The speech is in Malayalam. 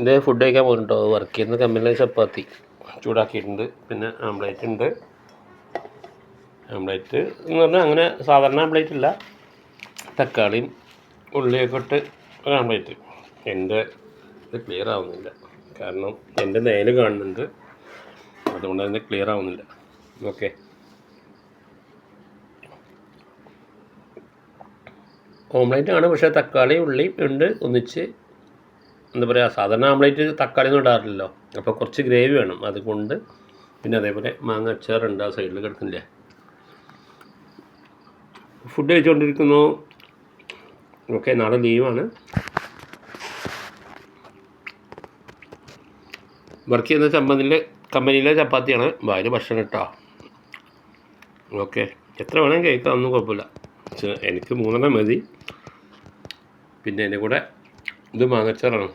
ഇത് ഫുഡ് കഴിക്കാൻ പോകുന്നുണ്ടോ? വർക്ക് ചെയ്യുന്ന കമ്പനിയിലെ ചപ്പാത്തി ചൂടാക്കിയിട്ടുണ്ട്. പിന്നെ ആംപ്ലേറ്റ് ഉണ്ട്. ആംപ്ലേറ്റ് എന്ന് പറഞ്ഞാൽ അങ്ങനെ സാധാരണ ആംപ്ലേറ്റ് ഇല്ല, തക്കാളിയും ഉള്ളിയൊക്കെ ഇട്ട് ഒരു ആംപ്ലേറ്റ്. എൻ്റെ ഇത് ക്ലിയർ ആവുന്നില്ല, കാരണം എൻ്റെ നേര് കാണുന്നുണ്ട്, അതുകൊണ്ട് തന്നെ ക്ലിയർ ആവുന്നില്ല. ഓക്കെ, ഓംപ്ലേറ്റ് ആണ്, പക്ഷേ തക്കാളി ഉള്ളി ഉണ്ട് ഒന്നിച്ച്. എന്താ പറയുക, സാധാരണ ആംപ്ലേറ്റ് തക്കാളി ഒന്നും ഇടാറില്ലല്ലോ, അപ്പോൾ കുറച്ച് ഗ്രേവി വേണം, അതുകൊണ്ട്. പിന്നെ അതേപോലെ മാങ്ങ അച്ചാറുണ്ട്, ആ സൈഡിൽ കിടക്കുന്നില്ലേ. ഫുഡ് കഴിച്ചുകൊണ്ടിരിക്കുന്നു. ഓക്കെ, നാളെ ലീവാണ്. വർക്ക് ചെയ്യുന്ന കമ്പനിയിലെ ചപ്പാത്തിയാണ്. ഭാര്യ ഭക്ഷണം ഇട്ടാ. ഓക്കെ, എത്ര വേണമെങ്കിൽ കഴിക്കാം, ഒന്നും കുഴപ്പമില്ല. എനിക്ക് 3 മതി. പിന്നെ എൻ്റെ കൂടെ ഇത് മാങ്ങച്ചാറാണ്.